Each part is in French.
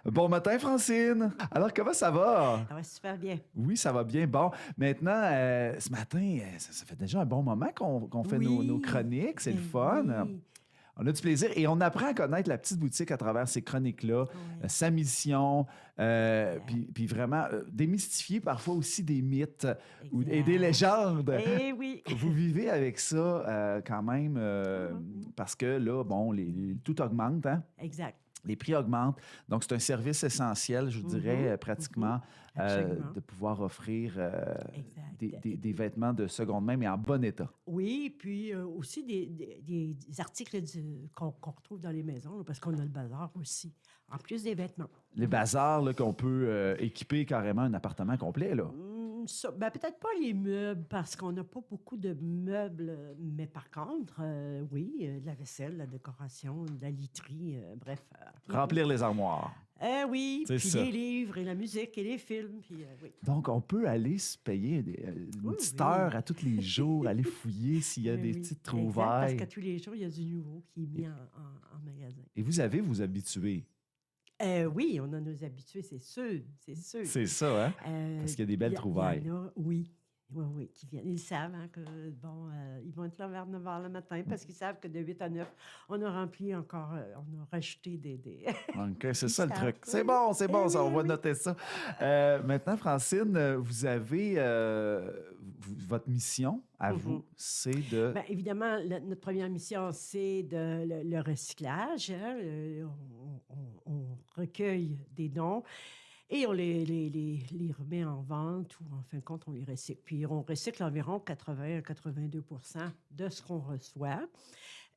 Bon matin, Francine. Alors, comment ça va? Ça va super bien. Oui, ça va bien. Bon, maintenant, ce matin, ça fait déjà un bon moment qu'on fait nos Oui, chroniques. C'est le ben fun. oui. On a du plaisir et on apprend à connaître la petite boutique à travers ces chroniques-là, Ouais, sa mission, exact, puis vraiment démystifier parfois aussi des mythes et des exact. légendes. Eh oui. Vous vivez avec ça quand même parce que là, bon, tout augmente, hein? Exact. Les prix augmentent. Donc, c'est un service essentiel, je vous dirais, pratiquement, Absolument. de pouvoir offrir Exact. des vêtements de seconde main, mais en bon état. Oui, puis aussi des articles qu'on retrouve dans les maisons, là, parce qu'on a le bazar aussi, en plus des vêtements. Les bazars là, qu'on peut équiper carrément un appartement complet, là. Ben, peut-être pas les meubles, parce qu'on n'a pas beaucoup de meubles, mais par contre, oui, de la vaisselle, la décoration, de la literie, bref. Remplir les armoires. Oui, C'est puis ça. les livres et la musique et les films, puis oui. Donc, on peut aller se payer une Oui, petite oui. heure à tous les jours, aller fouiller s'il y a Oui, des oui. petites Exact, parce trouvailles. qu'à tous les jours, il y a du nouveau qui est mis en magasin. Et vous avez vous habitués. Oui, on a nos habitués, c'est sûr, c'est sûr. C'est ça, hein? Euh, Parce qu'il y a des belles trouvailles. Il y en a, oui. Oui, oui, qui viennent. Ils savent hein, que, bon, ils vont être là vers 9 h le matin parce qu'ils savent que de 8 à 9, on a rempli encore, on a rajouté des... Donc, c'est Ils ça le savent, truc. oui. C'est bon, Eh ça, oui, on va oui. noter ça. Maintenant, Francine, vous avez votre mission à vous, c'est de. Bien, évidemment, notre première mission, c'est le recyclage. Hein. On recueille des dons et on les remet en vente ou, en fin de compte, on les recycle. Puis, on recycle environ 80 à 82 de ce qu'on reçoit.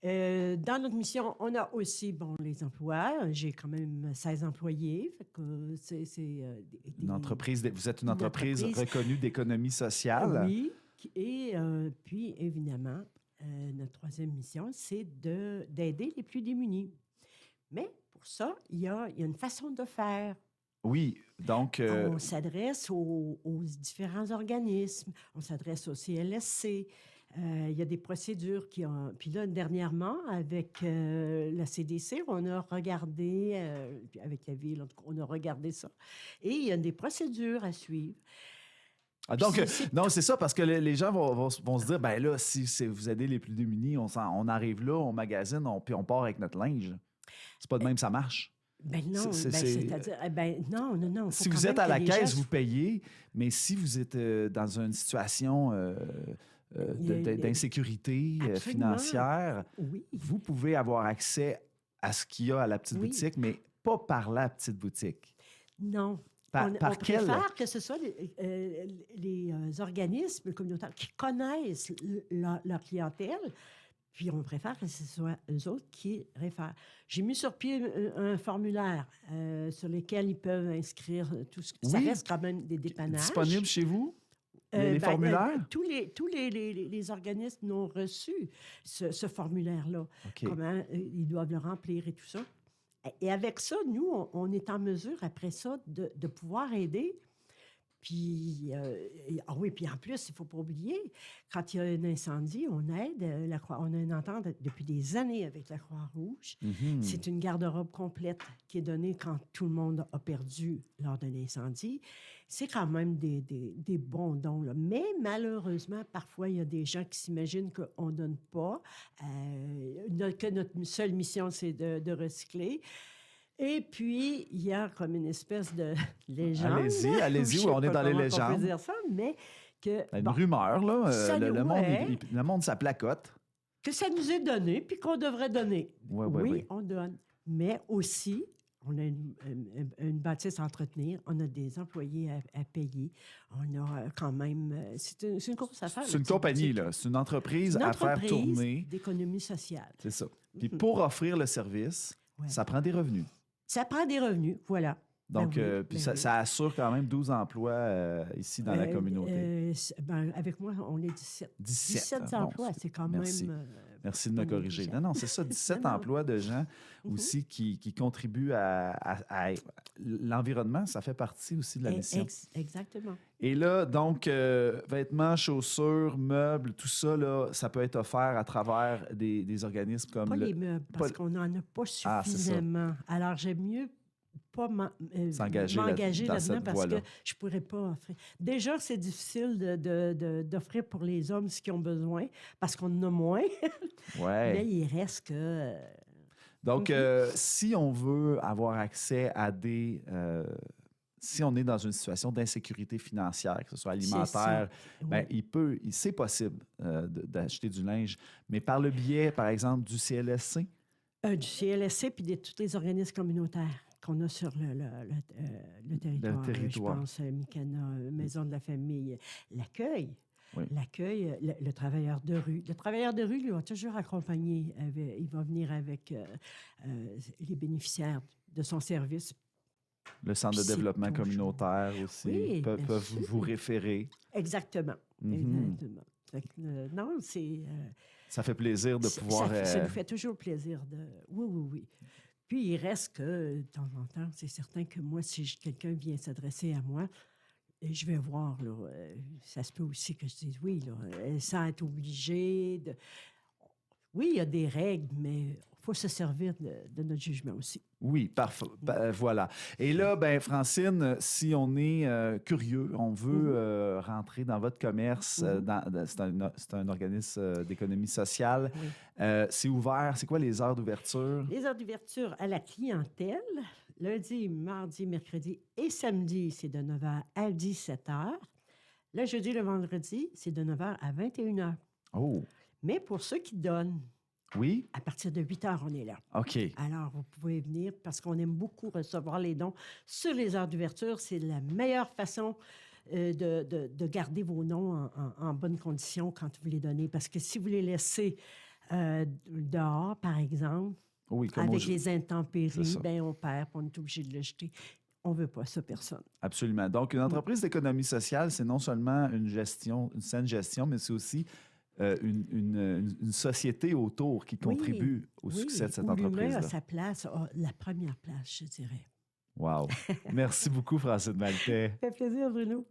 Dans notre mission, on a aussi, bon, les emplois. J'ai quand même 16 employés. Fait que c'est Une entreprise, vous êtes une une entreprise entreprise. reconnue d'économie sociale. Oui. Et puis, évidemment, notre troisième mission, c'est d'aider les plus démunis. Mais pour ça, il y a une façon de faire. Oui, donc, On s'adresse aux différents organismes, on s'adresse au CLSC. Il y a des procédures qui ont... Puis là, dernièrement, avec la CDC, on a regardé, puis avec la ville, en tout cas, on a regardé ça. Et il y a des procédures à suivre. donc, c'est non, c'est ça, parce que les gens vont se dire, ben là, si vous aidez les plus démunis, on arrive là, on magasine, puis on part avec notre linge. C'est pas de même, ça marche. Ben non, c'est-à-dire, non. Si vous êtes à la caisse, vous payez, mais si vous êtes dans une situation d'insécurité financière, oui. vous pouvez avoir accès à ce qu'il y a à la petite boutique, mais pas par la petite boutique. Non. Par on quel? préfère que ce soit les organismes communautaires qui connaissent leur clientèle, puis on préfère que ce soit eux autres qui réfèrent. J'ai mis sur pied un formulaire sur lequel ils peuvent inscrire tout ce... Ça Oui. reste quand même des dépannages. Disponible chez vous? Les formulaires? Tous les organismes ont reçu ce formulaire-là. OK. Comment ils doivent le remplir et tout ça. Et avec ça, nous, on est en mesure, après ça, de pouvoir aider. Puis, oui, puis en plus, il ne faut pas oublier, quand il y a un incendie, on aide on a une entente depuis des années avec la Croix-Rouge. Mm-hmm. C'est une garde-robe complète qui est donnée quand tout le monde a perdu lors d'un incendie. C'est quand même des bons dons, là. Mais malheureusement, parfois, il y a des gens qui s'imaginent qu'on ne donne pas, que notre seule mission, c'est de recycler. Et puis, il y a comme une espèce de légende. Allez-y, on est dans les légendes. On peut dire ça, mais que... Une rumeur, là. Le monde, ça placote. Que ça nous est donné, puis qu'on devrait donner. Oui. On donne. Mais aussi, on a une bâtisse à entretenir, on a des employés à payer, on a quand même... C'est une grosse affaire. C'est une compagnie, là. C'est une entreprise à faire tourner. D'économie sociale. C'est ça. Puis pour offrir le service, ça prend des revenus. Ça prend des revenus, voilà. Donc, ça assure quand même 12 emplois ici dans la communauté. Avec moi, on est 17. 17 emplois, c'est quand même... Merci de me corriger. Non, c'est ça, 17 emplois de gens aussi qui contribuent à l'environnement. Ça fait partie aussi de la mission. Exactement. Et là, donc, vêtements, chaussures, meubles, tout ça, là, ça peut être offert à travers des organismes comme... Pas les meubles, parce qu'on n'en a pas suffisamment. Alors, j'aime mieux pas S'engager m'engager dans là-dedans cette parce voie-là. que je ne pourrais pas offrir. Déjà, c'est difficile d'offrir pour les hommes ce qu'ils ont besoin parce qu'on en a moins, Ouais. mais il reste que... Donc, si on veut avoir accès à si on est dans une situation d'insécurité financière, que ce soit C'est ça. alimentaire, ben, Oui. c'est possible d'acheter du linge, mais par le biais, par exemple, du CLSC. Du CLSC puis de tous les organismes communautaires qu'on a sur le territoire. Je territoire. pense Mikana, Maison de la famille, l'accueil. Oui. L'accueil, le travailleur de rue. Le travailleur de rue, lui, va toujours accompagner. Il va venir avec les bénéficiaires de son service. Le centre de Puis c'est développement toujours- communautaire aussi Oui, bien peuvent sûr. vous référer. Exactement. Mhm. Exactement. Fait que, non, c'est... Ça fait plaisir de pouvoir... Ça nous fait toujours plaisir de... Oui, oui, oui. Puis il reste que, de temps en temps, c'est certain que moi, si quelqu'un vient s'adresser à moi, je vais voir, là, ça se peut aussi que je dise oui, là, sans être obligé de... Oui, il y a des règles, mais il faut se servir de notre jugement aussi. Oui, parfait. Voilà. Et là, ben, Francine, si on est curieux, on veut rentrer dans votre commerce, c'est un organisme d'économie sociale. Oui. C'est ouvert. C'est quoi les heures d'ouverture? Les heures d'ouverture à la clientèle, lundi, mardi, mercredi et samedi, c'est de 9h à 17h. Le jeudi, le vendredi, c'est de 9h à 21h. Oh, Mais pour ceux qui donnent, oui? à partir de 8h, on est là. OK. Alors, vous pouvez venir parce qu'on aime beaucoup recevoir les dons sur les heures d'ouverture. C'est la meilleure façon de garder vos noms en bonne condition quand vous les donnez. Parce que si vous les laissez dehors, par exemple, Oui, comme avec C'est les intempéries, ça. ben on perd, puis on est obligé de le jeter. On ne veut pas ça, personne. Absolument. Donc, une entreprise d'économie sociale, c'est non seulement une saine gestion, mais c'est aussi une société autour qui contribue au succès de cette où l'humain entreprise-là. a sa place, la première place, je dirais. Wow. Merci beaucoup, Francine Maltais. Ça fait plaisir, Bruno.